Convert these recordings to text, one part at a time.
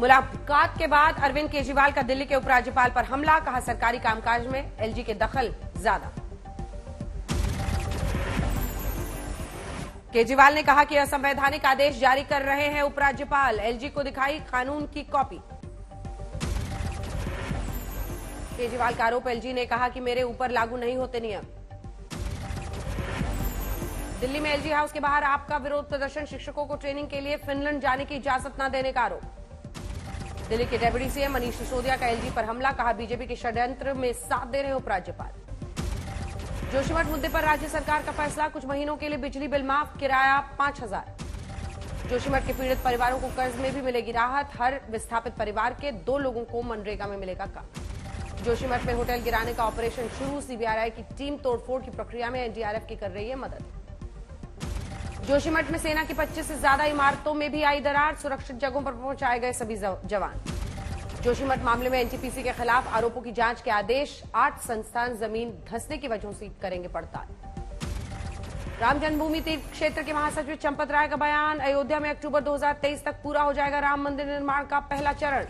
मुलाकात के बाद अरविंद केजरीवाल का दिल्ली के उपराज्यपाल पर हमला, कहा सरकारी कामकाज में एलजी के दखल ज्यादा। केजरीवाल ने कहा कि असंवैधानिक आदेश जारी कर रहे हैं उपराज्यपाल, एलजी को दिखाई कानून की कॉपी। केजरीवाल का आरोप, एलजी ने कहा कि मेरे ऊपर लागू नहीं होते नियम। दिल्ली में एलजी हाउस के बाहर आपका विरोध प्रदर्शन, शिक्षकों को ट्रेनिंग के लिए फिनलैंड जाने की इजाजत न देने का आरोप। दिल्ली के डेप्यूटी सीएम मनीष सिसोदिया का एलजी पर हमला, कहा बीजेपी के षड्यंत्र में साथ दे रहे उपराज्यपाल। जोशीमठ मुद्दे पर राज्य सरकार का फैसला, कुछ महीनों के लिए बिजली बिल माफ, किराया 5,000। जोशीमठ के पीड़ित परिवारों को कर्ज में भी मिलेगी राहत, हर विस्थापित परिवार के 2 लोगों को मनरेगा में मिलेगा काम। जोशीमठ में होटल गिराने का ऑपरेशन शुरू, सीबीआरआई की टीम तोड़फोड़ की प्रक्रिया में एनडीआरएफ की कर रही है मदद। जोशीमठ में सेना की 25 से ज्यादा इमारतों में भी आई दरार, सुरक्षित जगहों पर पहुंचाए गए सभी जवान। जोशीमठ मामले में एनटीपीसी के खिलाफ आरोपों की जांच के आदेश, 8 संस्थान जमीन धंसने की वजहों से करेंगे पड़ताल। राम जन्मभूमि तीर्थ क्षेत्र के महासचिव चंपत राय का बयान, अयोध्या में अक्टूबर 2023 तक पूरा हो जाएगा राम मंदिर निर्माण का पहला चरण।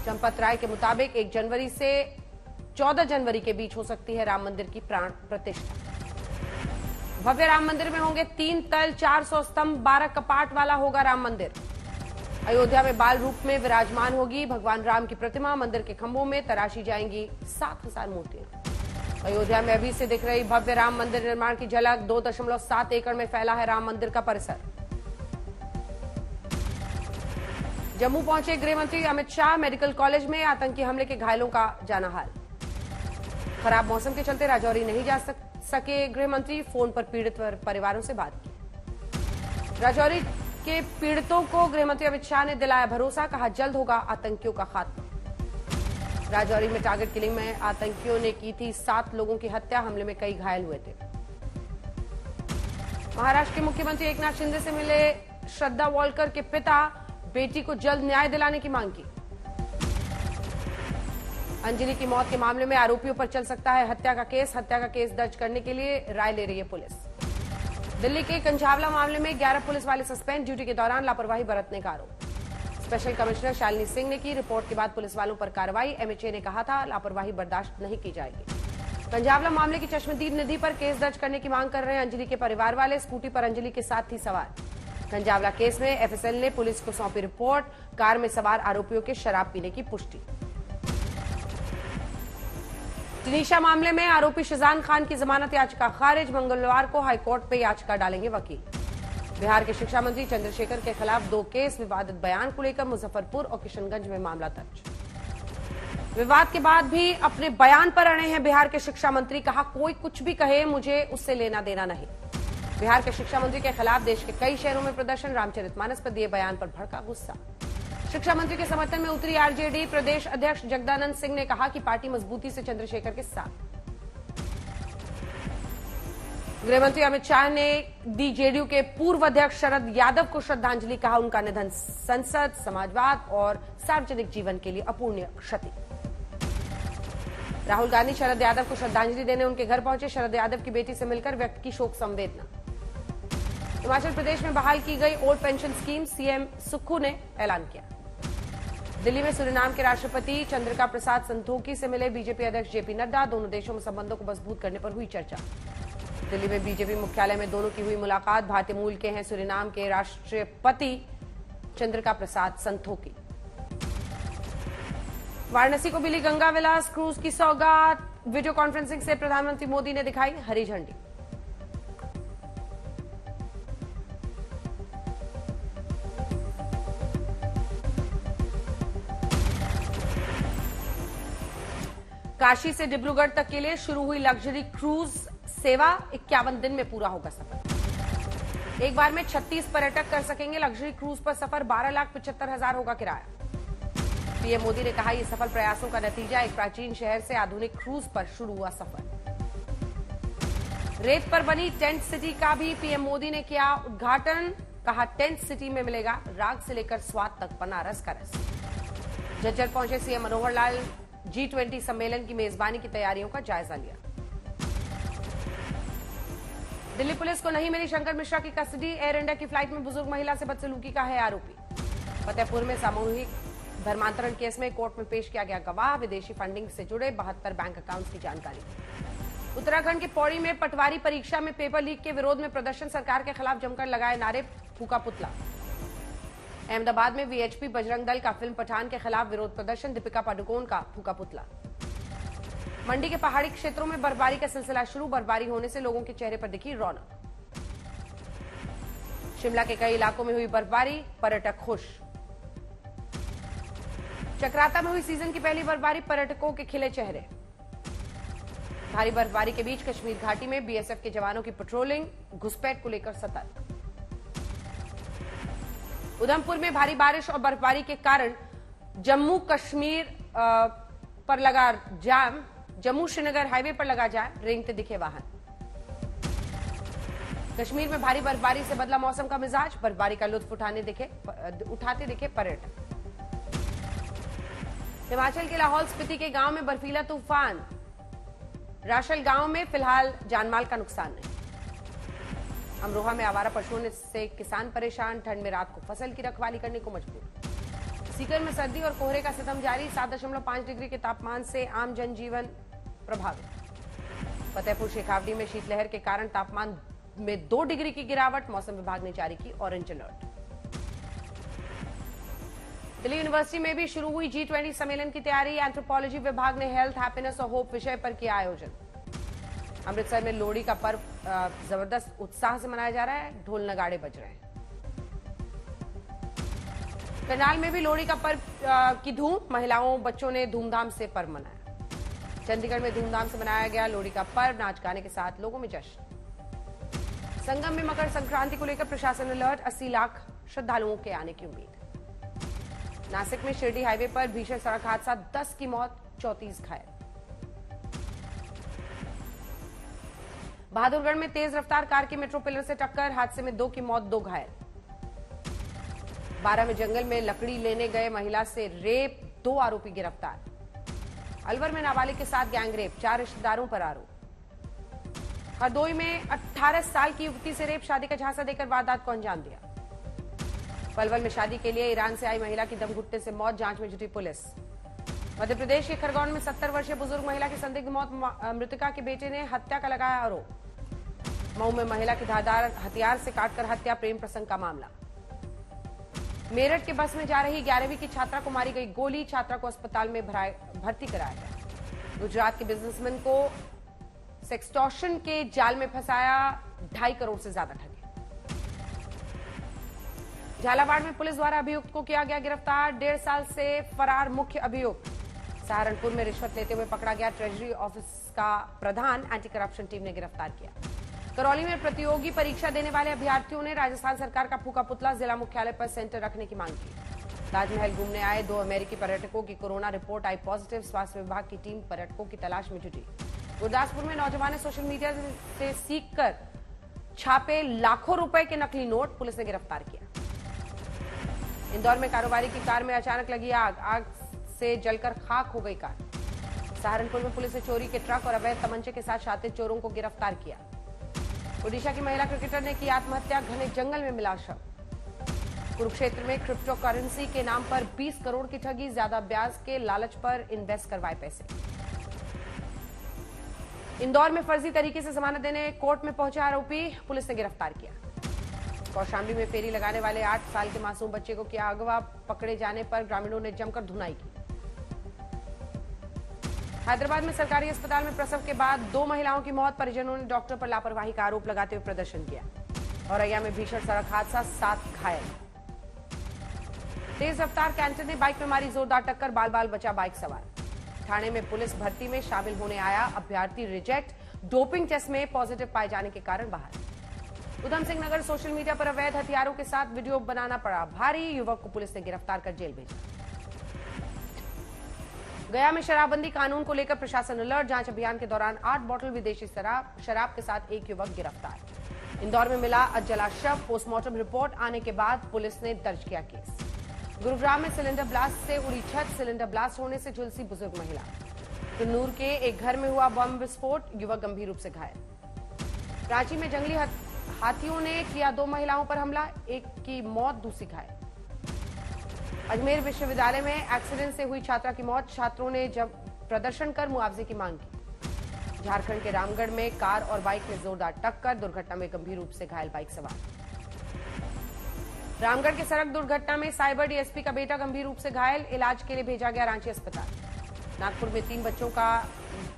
चंपत राय के मुताबिक 1 जनवरी से 14 जनवरी के बीच हो सकती है राम मंदिर की प्राण प्रतिष्ठा। भव्य राम मंदिर में होंगे 3 तल, 400 स्तंभ, 12 कपाट वाला होगा राम मंदिर। अयोध्या में बाल रूप में विराजमान होगी भगवान राम की प्रतिमा, मंदिर के खंभों में तराशी जाएंगी 7,000 मूर्तियां। अयोध्या में अभी से दिख रही भव्य राम मंदिर निर्माण की झलक, 2.7 एकड़ में फैला है राम मंदिर का परिसर। जम्मू पहुंचे गृह मंत्री अमित शाह, मेडिकल कॉलेज में आतंकी हमले के घायलों का जाना हाल। खराब मौसम के चलते राजौरी नहीं जा सके गृह मंत्री, फोन पर पीड़ित परिवारों से बात की। राजौरी के पीड़ितों को गृह मंत्री अमित शाह ने दिलाया भरोसा, कहा जल्द होगा आतंकियों का खात्मा। राजौरी में टारगेट किलिंग में आतंकियों ने की थी 7 लोगों की हत्या, हमले में कई घायल हुए थे। महाराष्ट्र के मुख्यमंत्री एकनाथ शिंदे से मिले श्रद्धा वॉलकर के पिता, बेटी को जल्द न्याय दिलाने की मांग की। अंजलि की मौत के मामले में आरोपियों पर चल सकता है हत्या का केस दर्ज करने के लिए राय ले रही है पुलिस। दिल्ली के कंझावला मामले में 11 पुलिस वाले सस्पेंड, ड्यूटी के दौरान लापरवाही बरतने का आरोप। स्पेशल कमिश्नर शालिनी सिंह ने की रिपोर्ट के बाद पुलिस वालों पर कार्रवाई, एमएचए ने कहा था लापरवाही बर्दाश्त नहीं की जाएगी। कंझावला मामले की चश्मदीद नदी पर केस दर्ज करने की मांग कर रहे हैं अंजलि के परिवार वाले, स्कूटी पर अंजलि के साथ थी सवार। कंझावला केस में एफएसएल ने पुलिस को सौंपी रिपोर्ट, कार में सवार आरोपियों के शराब पीने की पुष्टि। टिनीशा मामले में आरोपी शिजान खान की जमानत याचिका खारिज, मंगलवार को हाईकोर्ट पे याचिका डालेंगे वकील। बिहार के शिक्षा मंत्री चंद्रशेखर के खिलाफ 2 केस, विवादित बयान को लेकर मुजफ्फरपुर और किशनगंज में मामला दर्ज। विवाद के बाद भी अपने बयान पर अड़े हैं बिहार के शिक्षा मंत्री, कहा कोई कुछ भी कहे मुझे उससे लेना देना नहीं। बिहार के शिक्षा मंत्री के खिलाफ देश के कई शहरों में प्रदर्शन, रामचरितमानस पर दिए बयान पर भड़का गुस्सा। शिक्षा मंत्री के समर्थन में उतरी आरजेडी, प्रदेश अध्यक्ष जगदानंद सिंह ने कहा कि पार्टी मजबूती से चंद्रशेखर के साथ। गृह मंत्री अमित शाह ने दी जेडीयू के पूर्व अध्यक्ष शरद यादव को श्रद्धांजलि, कहा उनका निधन संसद, समाजवाद और सार्वजनिक जीवन के लिए अपूर्णीय क्षति। राहुल गांधी शरद यादव को श्रद्धांजलि देने उनके घर पहुंचे, शरद यादव की बेटी से मिलकर व्यक्त की शोक संवेदना। हिमाचल प्रदेश में बहाल की गई old pension scheme, CM Sukhu ने ऐलान किया। दिल्ली में सूरीनाम के राष्ट्रपति चंद्रिका प्रसाद संतोखी से मिले बीजेपी अध्यक्ष जेपी नड्डा, दोनों देशों में संबंधों को मजबूत करने पर हुई चर्चा। दिल्ली में बीजेपी मुख्यालय में दोनों की हुई मुलाकात, भारतीय मूल के हैं सूरीनाम के राष्ट्रपति चंद्रिका प्रसाद संतोखी। वाराणसी को मिली गंगा विलास क्रूज की सौगात, वीडियो कॉन्फ्रेंसिंग से प्रधानमंत्री मोदी ने दिखाई हरी झंडी। काशी से डिब्रूगढ़ तक के लिए शुरू हुई लग्जरी क्रूज सेवा, 51 दिन में पूरा होगा सफर। एक बार में 36 पर्यटक कर सकेंगे लग्जरी क्रूज पर सफर, 12,75,000 होगा किराया। पीएम मोदी ने कहा यह सफल प्रयासों का नतीजा, एक प्राचीन शहर से आधुनिक क्रूज पर शुरू हुआ सफर। रेत पर बनी टेंट सिटी का भी पीएम मोदी ने किया उद्घाटन, कहा टेंट सिटी में मिलेगा राग से लेकर स्वाद तक बनारस का रस। झज्जर पहुंचे सीएम मनोहर लाल, G20 सम्मेलन की मेजबानी की तैयारियों का जायजा लिया। दिल्ली पुलिस को नहीं मिली शंकर मिश्रा की कस्टडी, एयर इंडिया की फ्लाइट में बुजुर्ग महिला से बदसलूकी का है आरोपी। फतेहपुर में सामूहिक धर्मांतरण केस में कोर्ट में पेश किया गया गवाह, विदेशी फंडिंग से जुड़े 72 बैंक अकाउंट्स की जानकारी। उत्तराखंड के पौड़ी में पटवारी परीक्षा में पेपर लीक के विरोध में प्रदर्शन, सरकार के खिलाफ जमकर लगाए नारे, फूका पुतला। अहमदाबाद में वीएचपी बजरंग दल का फिल्म पठान के खिलाफ विरोध प्रदर्शन, दीपिका पादुकोण का फूका पुतला। मंडी के पहाड़ी क्षेत्रों में बर्फबारी का सिलसिला शुरू, बर्फबारी होने से लोगों के चेहरे पर दिखी रौनक। शिमला के कई इलाकों में हुई बर्फबारी, पर्यटक खुश। चक्राता में हुई सीजन की पहली बर्फबारी, पर्यटकों के खिले चेहरे। भारी बर्फबारी के बीच कश्मीर घाटी में बीएसएफ के जवानों की पेट्रोलिंग, घुसपैठ को लेकर सतर्क। उधमपुर में भारी बारिश और बर्फबारी के कारण जम्मू कश्मीर पर लगा जाम, जम्मू श्रीनगर हाईवे पर लगा जाम, रेंगते दिखे वाहन। कश्मीर में भारी बर्फबारी से बदला मौसम का मिजाज, बर्फबारी का लुत्फ उठाते दिखे पर्यटक। हिमाचल के लाहौल स्पीति के गांव में बर्फीला तूफान, राशल गांव में फिलहाल जानमाल का नुकसान नहीं। अमरोहा में आवारा पशुओं से किसान परेशान, ठंड में रात को फसल की रखवाली करने को मजबूर। सीकर में सर्दी और कोहरे का सितम जारी, 7.5 डिग्री के तापमान से आम जनजीवन प्रभावित। फतेहपुर शेखावटी में शीतलहर के कारण तापमान में 2 डिग्री की गिरावट, मौसम विभाग ने जारी की ऑरेंज अलर्ट। दिल्ली यूनिवर्सिटी में भी शुरू हुई G20 सम्मेलन की तैयारी, एंथ्रोपोलॉजी विभाग ने हेल्थ, हैप्पीनेस और होप विषय पर किया आयोजन। अमृतसर में लोहड़ी का पर्व जबरदस्त उत्साह से मनाया जा रहा है, ढोल नगाड़े बज रहे हैं। करनाल में भी लोहड़ी का पर्व की धूम, महिलाओं बच्चों ने धूमधाम से पर्व मनाया। चंडीगढ़ में धूमधाम से मनाया गया लोहड़ी का पर्व, नाच गाने के साथ लोगों में जश्न। संगम में मकर संक्रांति को लेकर प्रशासन अलर्ट, 80 लाख श्रद्धालुओं के आने की उम्मीद। नासिक में शिरडी हाईवे पर भीषण सड़क हादसा, 10 की मौत, 34 घायल। बहादुरगढ़ में तेज रफ्तार कार की मेट्रो पिलर से टक्कर, हादसे में 2 की मौत, 2 घायल। 12 में जंगल में लकड़ी लेने गए महिला से रेप, 2 आरोपी गिरफ्तार। अलवर में नाबालिग के साथ गैंगरेप, 4 रिश्तेदारों पर आरोप। हरदोई में 18 साल की युवती से रेप, शादी का झांसा देकर वारदात को अंजाम दिया। पलवल में शादी के लिए ईरान से आई महिला की दम घुटने से मौत, जांच में जुटी पुलिस। मध्य प्रदेश के खरगोन में 70 वर्षीय बुजुर्ग महिला की संदिग्ध मौत, मृतका के बेटे ने हत्या का लगाया आरोप। मऊ में महिला की धारदार हथियार से काटकर हत्या, प्रेम प्रसंग का मामला। मेरठ के बस में जा रही 11वीं की छात्रा को मारी गई गोली, छात्रा को अस्पताल में भर्ती कराया गया। गुजरात के बिजनेसमैन को सेक्सटॉर्शन के जाल में फंसाया, 2.5 करोड़ से ज्यादा ठगे। झालावाड़ में पुलिस द्वारा अभियुक्त को किया गया गिरफ्तार, 1.5 साल से फरार मुख्य अभियुक्त। सहारनपुर में रिश्वत लेते हुए पकड़ा गया ट्रेजरी ऑफिस का प्रधान, एंटी करप्शन टीम ने गिरफ्तार किया। करौली में प्रतियोगी परीक्षा देने वाले अभ्यर्थियों ने राजस्थान सरकार का फूका पुतला, जिला मुख्यालय पर सेंटर रखने की मांग की। ताजमहल घूमने आए 2 अमेरिकी पर्यटकों की कोरोना रिपोर्ट आई पॉजिटिव, स्वास्थ्य विभाग की टीम पर्यटकों की तलाश में जुटी। गुरदासपुर में नौजवान ने सोशल मीडिया से सीखकर छापे लाखों रुपए के नकली नोट, पुलिस ने गिरफ्तार किया। इंदौर में कारोबारी की कार में अचानक लगी आग, आग से जलकर खाक हो गई कार। सहारनपुर में पुलिस ने चोरी के ट्रक और अवैध तमंचे के साथ शातिर चोरों को गिरफ्तार किया। ओडिशा की महिला क्रिकेटर ने की आत्महत्या, घने जंगल में मिला शव। कुरुक्षेत्र में क्रिप्टो करेंसी के नाम पर 20 करोड़ की ठगी, ज्यादा ब्याज के लालच पर इन्वेस्ट करवाए पैसे। इंदौर में फर्जी तरीके से जमानत देने कोर्ट में पहुंचे आरोपी, पुलिस ने गिरफ्तार किया। कौशाम्बी में फेरी लगाने वाले 8 साल के मासूम बच्चे को किया अगवा, पकड़े जाने पर ग्रामीणों ने जमकर धुनाई की। हैदराबाद में सरकारी अस्पताल में प्रसव के बाद 2 महिलाओं की मौत, परिजनों ने डॉक्टर पर लापरवाही का आरोप लगाते हुए प्रदर्शन किया। औरैया में भीषण सड़क हादसा, 7 घायल। तेज रफ्तार कैंटर ने बाइक में मारी जोरदार टक्कर, बाल बाल बचा बाइक सवार। ठाणे में पुलिस भर्ती में शामिल होने आया अभ्यर्थी रिजेक्ट, डोपिंग टेस्ट में पॉजिटिव पाए जाने के कारण बाहर। उधम सिंह नगर सोशल मीडिया पर अवैध हथियारों के साथ वीडियो बनाना पड़ा भारी, युवक को पुलिस ने गिरफ्तार कर जेल भेजा। गया में शराबबंदी कानून को लेकर प्रशासन अलर्ट, जांच अभियान के दौरान 8 बोतल विदेशी शराब के साथ एक युवक गिरफ्तार। इंदौर में मिला अजला शव, पोस्टमार्टम रिपोर्ट आने के बाद पुलिस ने दर्ज किया केस। गुरुग्राम में सिलेंडर ब्लास्ट से उड़ी छत, सिलेंडर ब्लास्ट होने से झुलसी बुजुर्ग महिला। कन्नूर के एक घर में हुआ बम विस्फोट, युवक गंभीर रूप से घायल। रांची में जंगली हाथियों ने किया 2 महिलाओं पर हमला, एक की मौत, दूसरी घायल। अजमेर विश्वविद्यालय में एक्सीडेंट से हुई छात्रा की मौत, छात्रों ने जब प्रदर्शन कर मुआवजे की मांग की। झारखंड के रामगढ़ में कार और बाइक में जोरदार टक्कर, दुर्घटना में गंभीर रूप से घायल बाइक सवार। रामगढ़ के सड़क दुर्घटना में साइबर डीएसपी का बेटा गंभीर रूप से घायल, इलाज के लिए भेजा गया रांची अस्पताल। नागपुर में 3 बच्चों का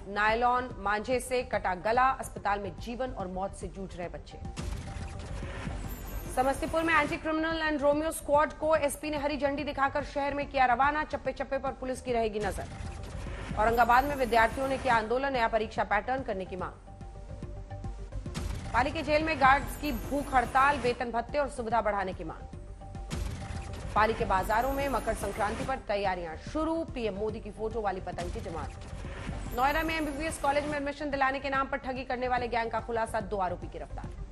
नायलॉन मांझे से कटा गला, अस्पताल में जीवन और मौत से जूझ रहे बच्चे। समस्तीपुर में anti criminal and Romeo squad को एसपी ने हरी झंडी दिखाकर शहर में किया रवाना, चप्पे चप्पे पर पुलिस की रहेगी नजर। औरंगाबाद में विद्यार्थियों ने किया आंदोलन, नया परीक्षा पैटर्न करने की मांग। पाली के जेल में गार्ड्स की भूख हड़ताल, वेतन भत्ते और सुविधा बढ़ाने की मांग। पाली के बाजारों में मकर संक्रांति पर तैयारियां शुरू, पीएम मोदी की फोटो वाली पतंग की डिमांड। नोएडा में एमबीबीएस कॉलेज में एडमिशन दिलाने के नाम पर ठगी करने वाले गैंग का खुलासा, 2 आरोपी गिरफ्तार।